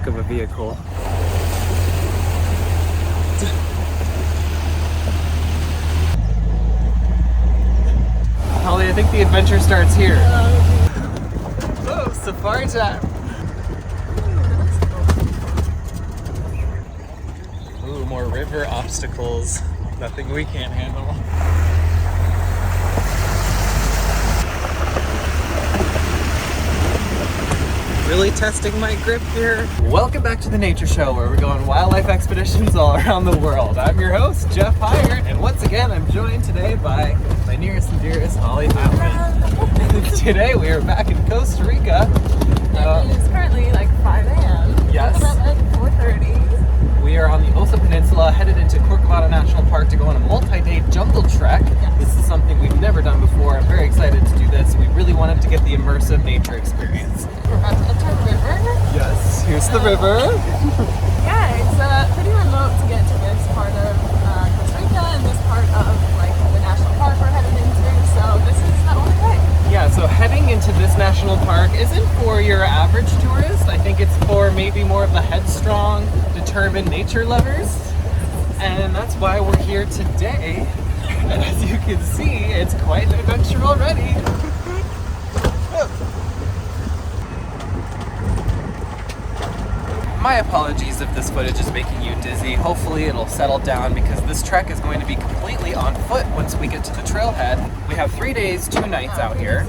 back of a vehicle. Holly, I think the adventure starts here. Oh, safari time. Ooh, more river obstacles. Nothing we can't handle. Really testing my grip here. Welcome back to the Nature Show, where we go on wildlife expeditions all around the world. I'm your host, Jeff Hyatt, and once again, I'm joined today by my nearest and dearest, Holly Fallon. Today, we are back in Costa Rica. It's currently like 5 a.m. Yes. Woke up at 4:30. We are on the Peninsula, headed into Corcovado National Park to go on a multi-day jungle trek. Yes. This is something we've never done before. I'm very excited to do this. We really wanted to get the immersive nature experience. We're about to enter the river. Yes, here's the river. Yeah, it's pretty remote to get to this part of Costa Rica and this part of like the national park we're headed into. So this is the only way. Yeah, so heading into this national park isn't for your average tourist. I think it's for maybe more of the headstrong, determined nature lovers. And that's why we're here today. And as you can see, it's quite an adventure already. My apologies if this footage is making you dizzy. Hopefully it'll settle down because this trek is going to be completely on foot once we get to the trailhead. We have 3 days, 2 nights out here.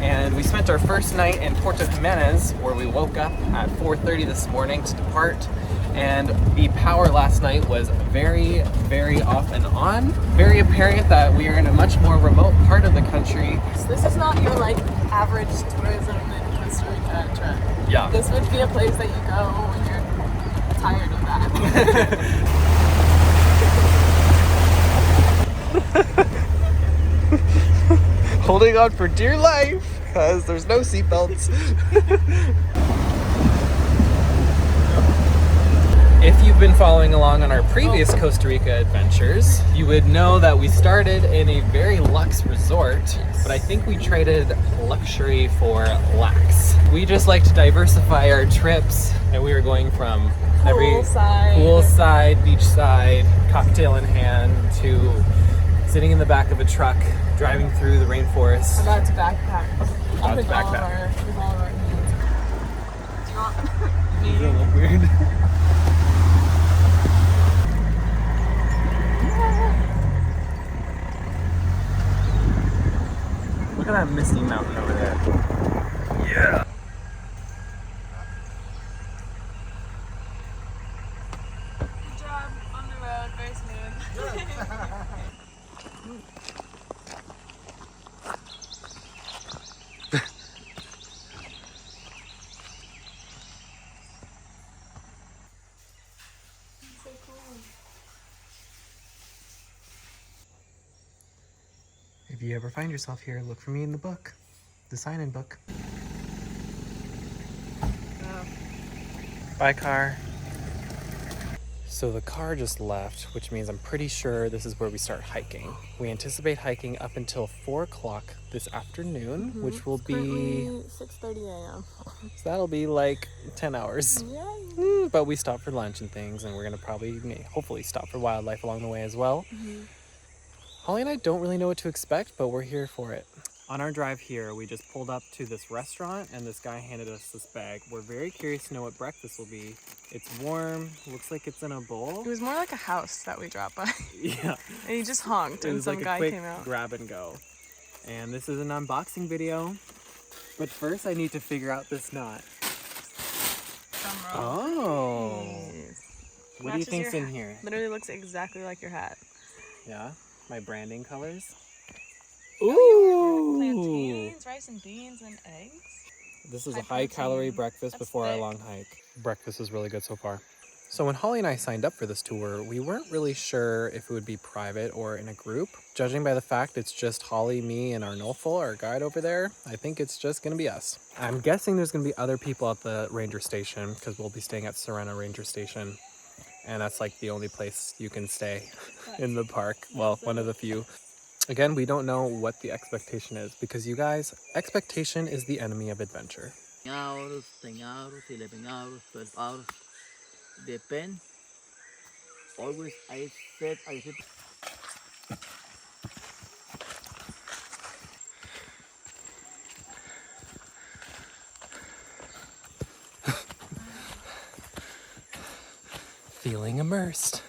And we spent our first night in Puerto Jimenez, where we woke up at 4:30 this morning to depart. And the power last night was very, very off and on. Very apparent that we are in a much more remote part of the country. So this is not your like average tourism in Costa Rica trip. Yeah. This would be a place that you go when you're tired of that. Holding on for dear life because there's no seatbelts. If you've been following along on our previous Costa Rica adventures, you would know that we started in a very luxe resort, but I think we traded luxury for lax. We just like to diversify our trips, and we are going from every poolside, beachside, cocktail in hand, to sitting in the back of a truck, driving through the rainforest. About to backpack. About to backpack. With all of our needs. Do you want me? Does it look weird? Look at that misty mountain over there. Yeah. Good job on the road, very smooth. So cool. If you ever find yourself here, look for me in the book. The sign-in book. Oh. Bye, car. So the car just left, which means I'm pretty sure this is where we start hiking. We anticipate hiking up until 4 o'clock this afternoon, which will be 6:30 a.m. So that'll be like 10 hours. Yay. But we stop for lunch and things, and we're gonna hopefully stop for wildlife along the way as well. Holly and I don't really know what to expect, but we're here for it. On our drive here, we just pulled up to this restaurant, and this guy handed us this bag. We're very curious to know what breakfast will be. It's warm, looks like it's in a bowl. It was more like a house that we dropped by. Yeah. And he just honked, and some guy came out. Grab and go. And this is an unboxing video. But first, I need to figure out this knot. Oh. Jeez. What do you think's in here? Literally looks exactly like your hat. Yeah, my branding colors. Ooh! Plantains, rice and beans, and eggs. This is a high-calorie breakfast before our long hike. Breakfast is really good so far. So when Holly and I signed up for this tour, we weren't really sure if it would be private or in a group. Judging by the fact it's just Holly, me, and Arnulfo, our guide over there, I think it's just going to be us. I'm guessing there's going to be other people at the ranger station because we'll be staying at Sirena Ranger Station. And that's like the only place you can stay in the park. Well, one of the few. Again, we don't know what the expectation is because you guys, expectation is the enemy of adventure. hours, 10 hours, 11 hours, 12 hours. Depend. Always I said I said. Feeling immersed.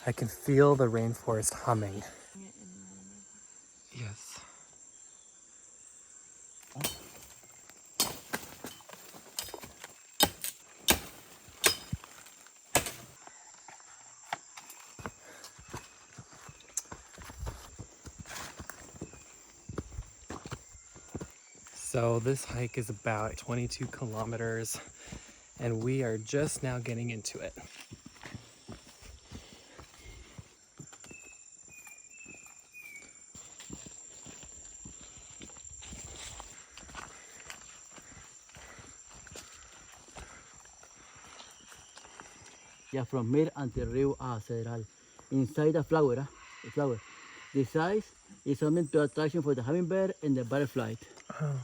I can feel the rainforest humming. Yes. So this hike is about 22 kilometers and we are just now getting into it. Yeah, from here until Rio Federal. Inside the flower, the flower. The size is something to attraction for the hummingbird and the butterfly. Oh.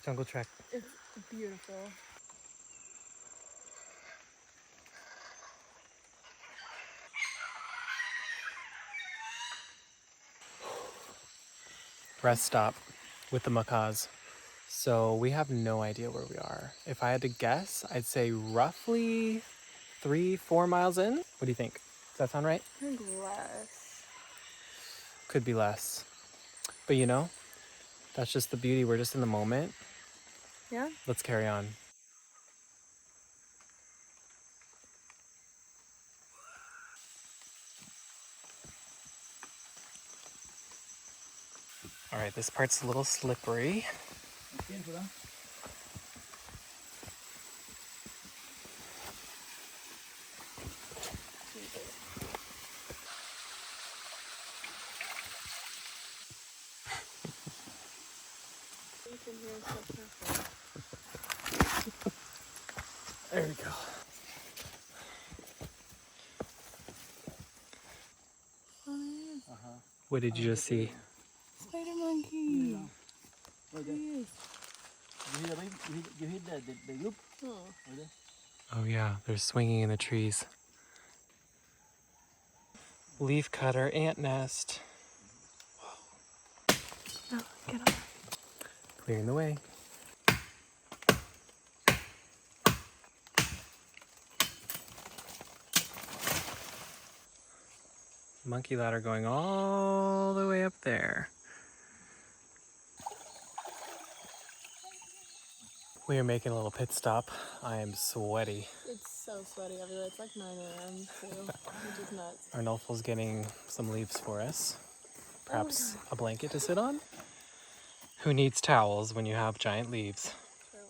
Jungle Trek. It's beautiful. Rest stop with the Macaws. So we have no idea where we are. If I had to guess, I'd say roughly 3-4 miles in. What do you think? Does that sound right? I think less. Could be less. But you know, that's just the beauty. We're just in the moment. Yeah? Let's carry on. All right, this part's a little slippery. There we go. What did you just see? Spider monkey. Right there. You hear the baby? You hear the loop? Oh. Right there. Oh yeah, they're swinging in the trees. Leaf cutter, ant nest. No, get on. Clearing the way. Monkey ladder going all the way up there. We are making a little pit stop. I am sweaty. It's so sweaty everywhere. It's like 9 a.m. too, which is nuts. Arnulfo's getting some leaves for us. Perhaps a blanket to sit on? Who needs towels when you have giant leaves? True.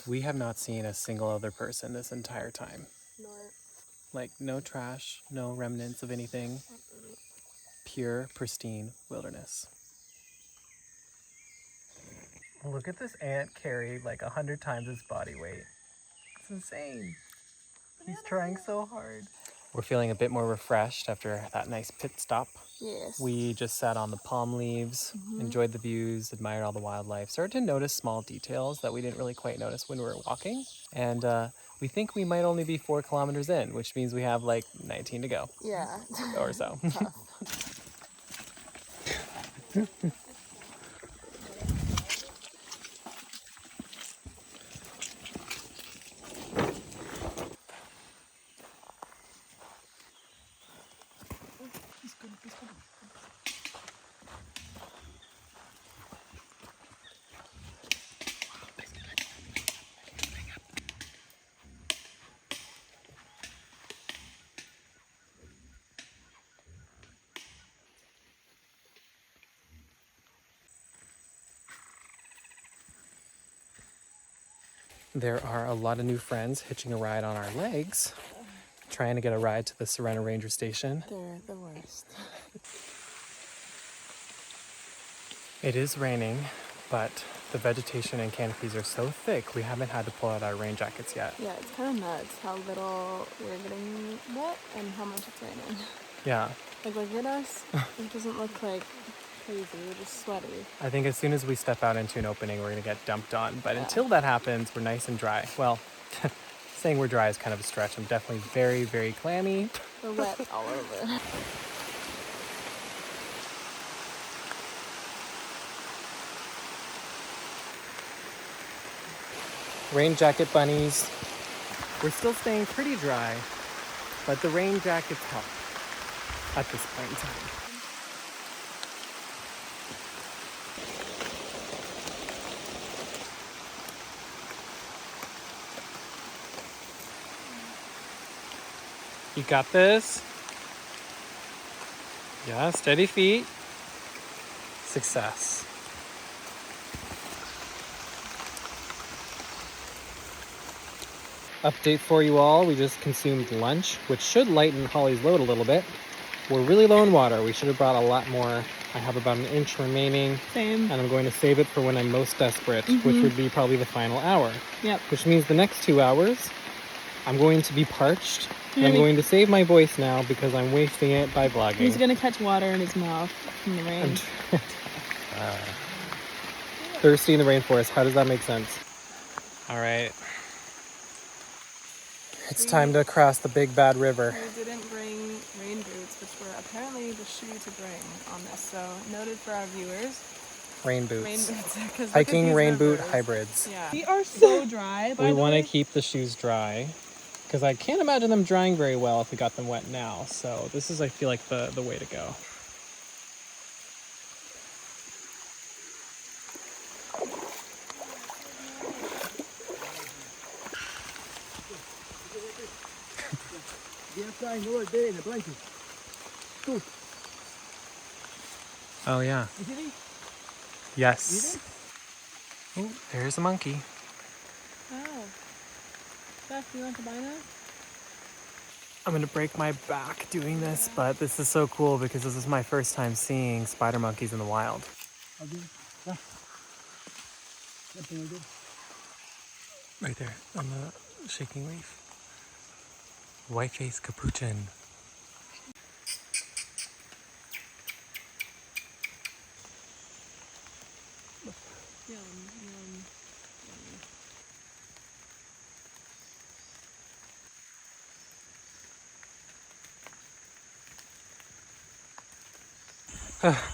We have not seen a single other person this entire time. Nor. Like no trash, no remnants of anything. Pure, pristine wilderness. Look at this ant carry like 100 times his body weight. It's insane. He's trying so hard. We're feeling a bit more refreshed after that nice pit stop. Yes. We just sat on the palm leaves, enjoyed the views, admired all the wildlife, started to notice small details that we didn't really quite notice when we were walking. And we think we might only be 4 kilometers in, which means we have like 19 to go. Yeah. Or so. There are a lot of new friends hitching a ride on our legs, trying to get a ride to the Sirena Ranger Station. They're the worst. It is raining, but The vegetation and canopies are so thick, we haven't had to pull out our rain jackets yet. Yeah, it's kind of nuts how little we're getting wet and how much it's raining. Yeah. Like, look at us. It doesn't look like crazy. We're just sweaty. I think as soon as we step out into an opening, we're going to get dumped on. But until that happens, we're nice and dry. Well, saying we're dry is kind of a stretch. I'm definitely very, very clammy. We're wet all over. Rain jacket bunnies. We're still staying pretty dry, but the rain jackets help at this point in time. You got this? Yeah, steady feet. Success. Update for you all, we just consumed lunch, which should lighten Holly's load a little bit. We're really low in water. We should have brought a lot more. I have about an inch remaining. Same. And I'm going to save it for when I'm most desperate, which would be probably the final hour. Yep. Which means the next 2 hours, I'm going to be parched. And I'm going to save my voice now because I'm wasting it by vlogging. He's going to catch water in his mouth from the rain. Thirsty in the rainforest. How does that make sense? All right. It's time to cross the big bad river. We didn't bring rain boots, which were apparently the shoe to bring on this. So noted for our viewers. Rain boots. Rain boots. 'Cause Hiking rain boot numbers. hybrids. Yeah. We are so dry. We want to keep the shoes dry because I can't imagine them drying very well if we got them wet now. So this is, I feel like, the way to go. They're flying over there in the blanket. Two. Oh yeah. You see me? Yes. Oh, there's a monkey. Oh. Beth, do you want to buy that? I'm gonna break my back doing this, but this is so cool because this is my first time seeing spider monkeys in the wild. Right there on the shaking leaf. White-faced capuchin.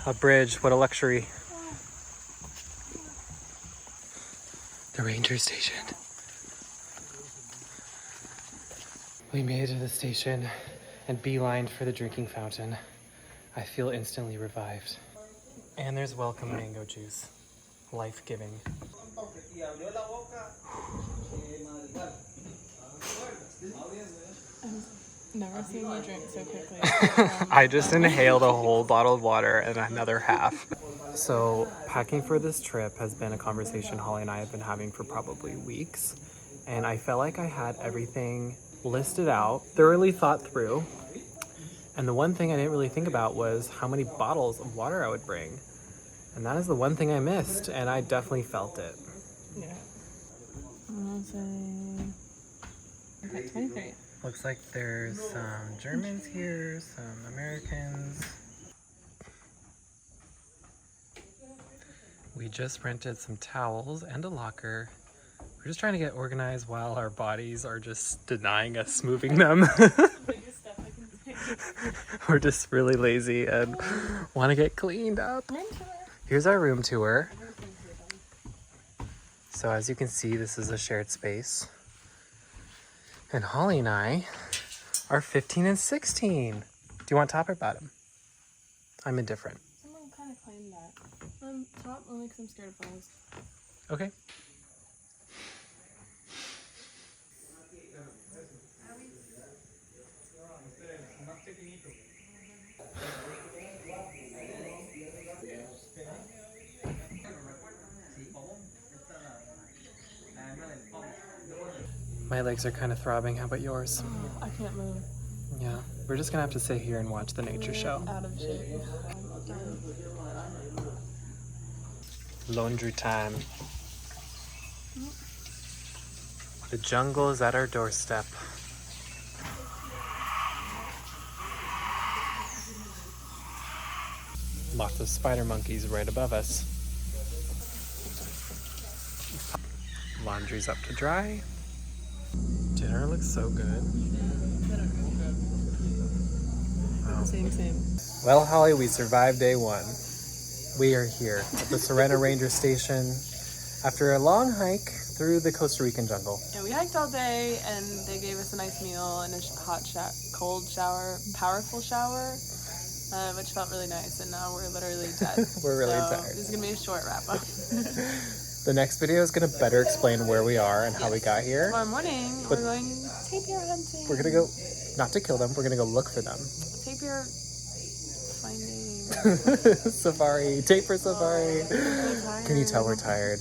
A bridge, what a luxury. The ranger station. We made it to the station and beelined for the drinking fountain. I feel instantly revived. And there's welcome mango juice. Life-giving. Never seen you drink so quickly. I just inhaled a whole bottle of water and another half. So packing for this trip has been a conversation Holly and I have been having for probably weeks. And I felt like I had everything listed out, thoroughly thought through. And the one thing I didn't really think about was how many bottles of water I would bring. And that is the one thing I missed, and I definitely felt it. Yeah. I'm gonna say... Okay, 23. Looks like there's some Germans here, some Americans. We just rented some towels and a locker. We're just trying to get organized while our bodies are just denying us moving them. Biggest stuff I can take. We're just really lazy and want to get cleaned up. Here's our room tour. So as you can see, this is a shared space. And Holly and I are 15 and 16. Do you want top or bottom? I'm indifferent. Someone kind of claimed that. Top only because I'm scared of flies. Okay. My legs are kind of throbbing. How about yours? Oh, I can't move. Yeah. We're just gonna have to sit here and watch the nature show. Out of shape. Laundry time. The jungle is at our doorstep. Lots of spider monkeys right above us. Laundry's up to dry. Dinner looks so good. Wow. Same. Well, Holly, we survived day one. We are here at the Sirena Ranger Station after a long hike through the Costa Rican jungle. Yeah, we hiked all day, and they gave us a nice meal and a cold shower, powerful shower, which felt really nice. And now we're literally dead. We're really so tired. This is gonna be a short wrap up. The next video is going to better explain where we are and how we got here. Tomorrow morning, But we're going tapir hunting. we're going to go, not to kill them, we're going to go look for them. Tapir finding. Safari, taper safari. Can you tell we're tired?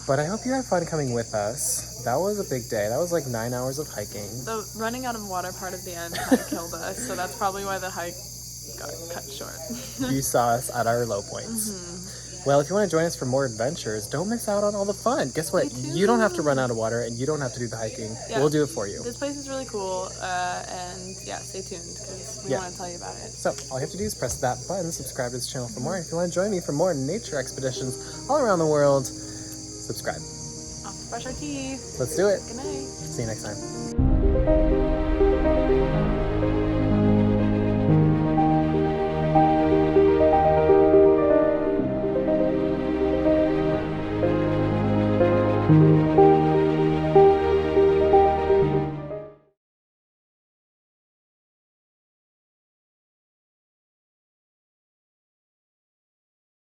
But I hope you had fun coming with us. That was a big day. That was like 9 hours of hiking. The running out of water part of the end kind of killed us, so that's probably why the hike got cut short. You saw us at our low points. Well, if you want to join us for more adventures, don't miss out on all the fun. Guess what? You don't have to run out of water and you don't have to do the hiking. Yeah. We'll do it for you. This place is really cool, and yeah, stay tuned because we want to tell you about it. So all you have to do is press that button, subscribe to this channel for more. If you want to join me for more nature expeditions all around the world, subscribe. Off to brush our teeth. Let's do it. Good night. See you next time.